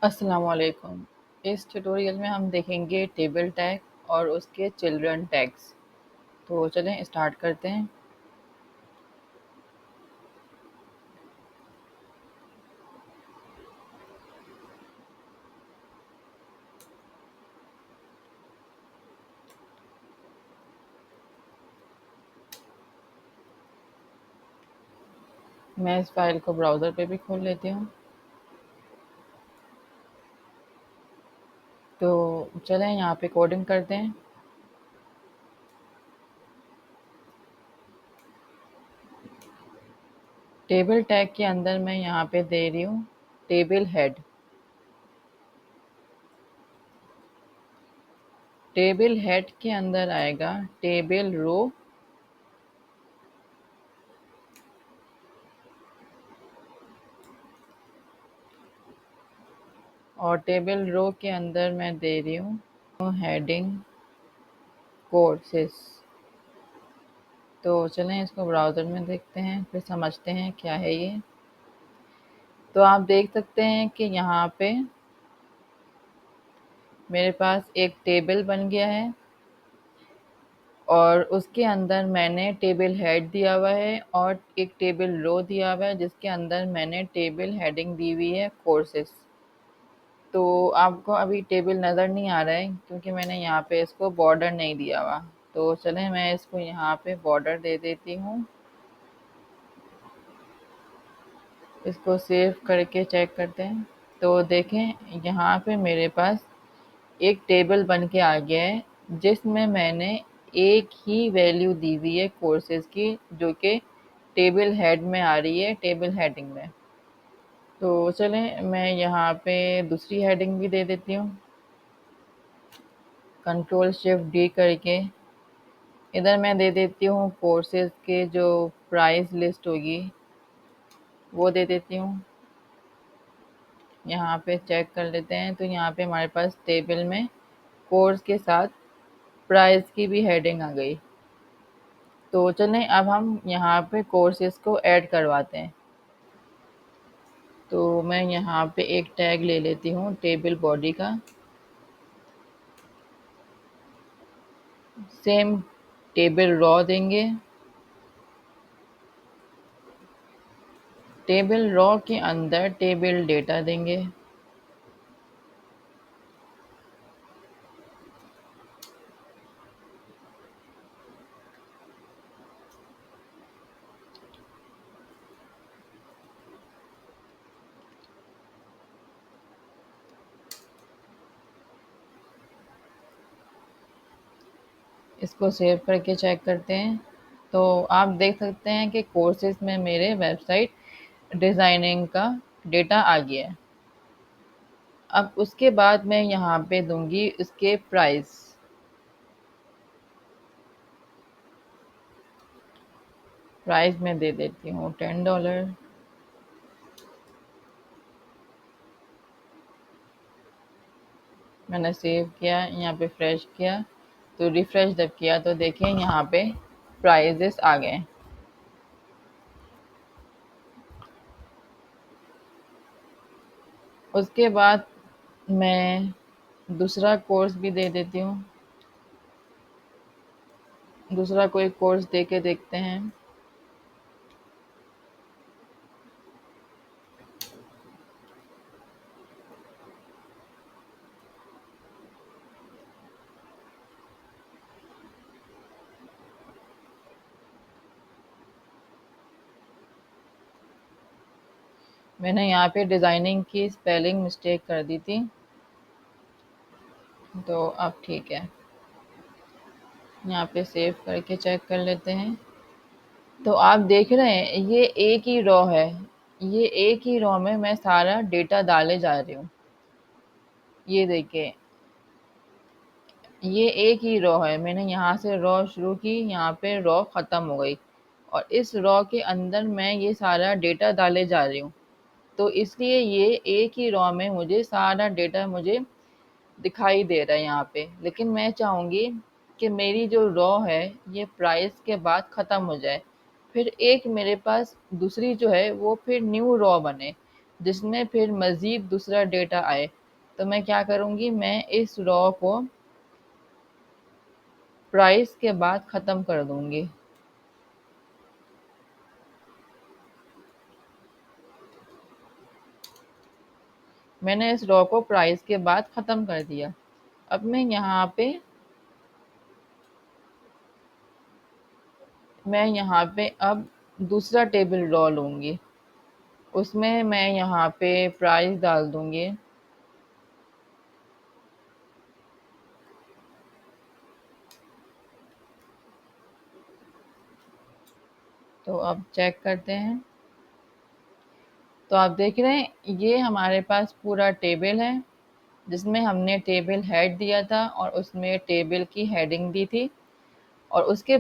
अस्सलाम वालेकुम। इस ट्यूटोरियल में हम देखेंगे टेबल टैग और उसके चिल्ड्रन टैग्स। तो चलें स्टार्ट करते हैं। मैं इस फाइल को ब्राउज़र पे भी खोल लेती हूँ। तो चलें यहाँ पे कोडिंग करते हैं। टेबल टैग के अंदर मैं यहाँ पे दे रही हूँ टेबल हेड। टेबल हेड के अंदर आएगा टेबल रो, और टेबल रो के अंदर मैं दे रही हूँ हेडिंग कोर्सेस। तो चलें इसको ब्राउज़र में देखते हैं, फिर समझते हैं क्या है ये। तो आप देख सकते हैं कि यहाँ पे मेरे पास एक टेबल बन गया है और उसके अंदर मैंने टेबल हेड दिया हुआ है और एक टेबल रो दिया हुआ है जिसके अंदर मैंने टेबल हेडिंग दी हुई है कोर्सेस। तो आपको अभी टेबल नज़र नहीं आ रहा है क्योंकि मैंने यहाँ पे इसको बॉर्डर नहीं दिया हुआ। तो चलें मैं इसको यहाँ पे बॉर्डर दे देती हूँ। इसको सेव करके चेक करते हैं। तो देखें यहाँ पे मेरे पास एक टेबल बन के आ गया है जिसमें मैंने एक ही वैल्यू दी हुई है कोर्सेज की, जो कि टेबल हेड में आ रही है, टेबल हेडिंग में। तो चलें मैं यहाँ पे दूसरी हेडिंग भी दे देती हूँ, कंट्रोल शिफ्ट डी करके। इधर मैं दे देती हूँ कोर्सेज के जो प्राइस लिस्ट होगी वो दे देती हूँ। यहाँ पे चेक कर लेते हैं तो यहाँ पे हमारे पास टेबल में कोर्स के साथ प्राइस की भी हेडिंग आ गई। तो चलें अब हम यहाँ पे कोर्सेज़ को ऐड करवाते हैं। तो मैं यहाँ पे एक टैग ले लेती हूँ टेबल बॉडी का। सेम टेबल रॉ देंगे। टेबल रॉ के अंदर टेबल डेटा देंगे। इसको सेव करके चेक करते हैं। तो आप देख सकते हैं कि कोर्सेज़ में मेरे वेबसाइट डिज़ाइनिंग का डेटा आ गया है। अब उसके बाद मैं यहाँ पे दूंगी इसके प्राइस। प्राइस में दे देती हूँ $10। मैंने सेव किया, यहाँ पे फ्रेश किया। तो रिफ्रेश जब किया तो देखें यहाँ पे प्राइजेस आ गए। उसके बाद मैं दूसरा कोर्स भी दे देती हूँ। दूसरा कोई कोर्स दे के देखते हैं। मैंने यहाँ पे डिज़ाइनिंग की स्पेलिंग मिस्टेक कर दी थी, तो अब ठीक है। यहाँ पे सेव करके चेक कर लेते हैं। तो आप देख रहे हैं ये एक ही रॉ है। ये एक ही रॉ में मैं सारा डेटा डाले जा रही हूँ। ये देखिए ये एक ही रॉ है। मैंने यहाँ से रॉ शुरू की, यहाँ पे रॉ ख़त्म हो गई और इस रॉ के अंदर मैं ये सारा डेटा डाले जा रही हूँ। तो इसलिए ये एक ही रॉ में मुझे सारा डेटा मुझे दिखाई दे रहा है यहाँ पे। लेकिन मैं चाहूँगी कि मेरी जो रॉ है ये प्राइस के बाद ख़त्म हो जाए, फिर एक मेरे पास दूसरी जो है वो फिर न्यू रॉ बने जिसमें फिर मज़ीद दूसरा डेटा आए। तो मैं क्या करूँगी, मैं इस रॉ को प्राइस के बाद ख़त्म कर दूँगी। मैंने इस रॉ को प्राइस के बाद ख़त्म कर दिया। अब मैं यहाँ पे अब दूसरा टेबल रॉ लूँगी। उसमें मैं यहाँ पे प्राइस डाल दूँगी। तो अब चेक करते हैं। तो आप देख रहे हैं ये हमारे पास पूरा टेबल है, जिसमें हमने टेबल हेड दिया था और उसमें टेबल की हेडिंग दी थी। और इसके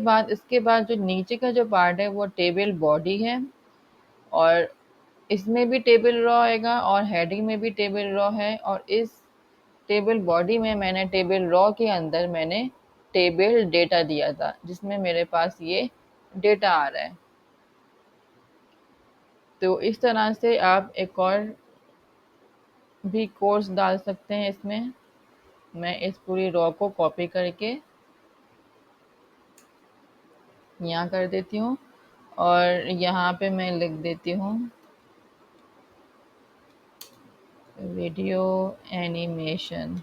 बाद जो नीचे का जो पार्ट है वो टेबल बॉडी है, और इसमें भी टेबल रॉ आएगा और हेडिंग में भी टेबल रॉ है। और इस टेबल बॉडी में मैंने टेबल रॉ के अंदर मैंने टेबल डेटा दिया था, जिसमें मेरे पास ये डेटा आ रहा है। तो इस तरह से आप एक और भी कोर्स डाल सकते हैं इसमें। मैं इस पूरी रॉ को कॉपी करके यहाँ कर देती हूँ, और यहाँ पे मैं लिख देती हूँ वीडियो एनिमेशन।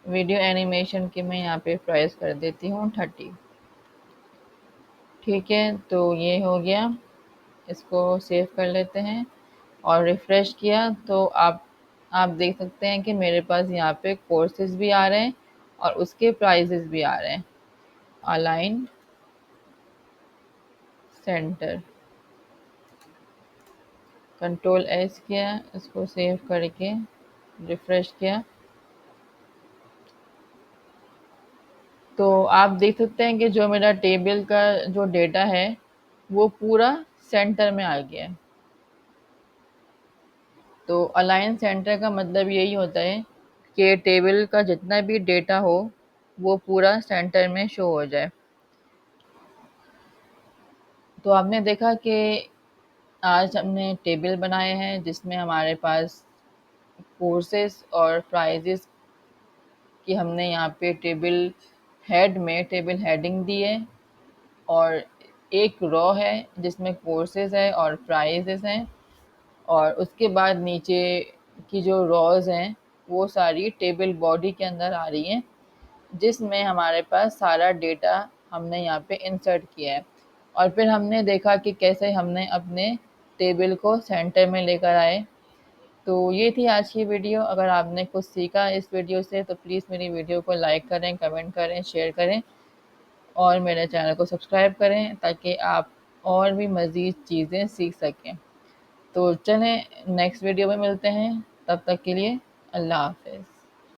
वीडियो एनिमेशन की मैं यहाँ पे प्राइस कर देती हूँ 30। ठीक है, तो ये हो गया। इसको सेव कर लेते हैं और रिफ़्रेश किया तो आप देख सकते हैं कि मेरे पास यहाँ पे कोर्सेज़ भी आ रहे हैं और उसके प्राइजेज़ भी आ रहे हैं। अलाइन सेंटर, कंट्रोल एस किया, इसको सेव करके रिफ़्रेश किया, तो आप देख सकते हैं कि जो मेरा टेबल का जो डेटा है वो पूरा सेंटर में आ गया है। तो अलाइन सेंटर का मतलब यही होता है कि टेबल का जितना भी डेटा हो वो पूरा सेंटर में शो हो जाए। तो आपने देखा कि आज हमने टेबल बनाए हैं जिसमें हमारे पास कोर्सेज और प्राइजेस की हमने यहाँ पे टेबल हेडिंग दी है, और एक रॉ है जिसमें कोर्सेज है और प्राइजेस हैं, और उसके बाद नीचे की जो रॉज हैं वो सारी टेबल बॉडी के अंदर आ रही हैं, जिसमें हमारे पास सारा डेटा हमने यहाँ पे इंसर्ट किया है। और फिर हमने देखा कि कैसे हमने अपने टेबल को सेंटर में लेकर आए। तो ये थी आज की वीडियो। अगर आपने कुछ सीखा इस वीडियो से तो प्लीज़ मेरी वीडियो को लाइक करें, कमेंट करें, शेयर करें और मेरे चैनल को सब्सक्राइब करें ताकि आप और भी मज़ीद चीज़ें सीख सकें। तो चलें नेक्स्ट वीडियो में मिलते हैं, तब तक के लिए अल्लाह हाफ़िज़।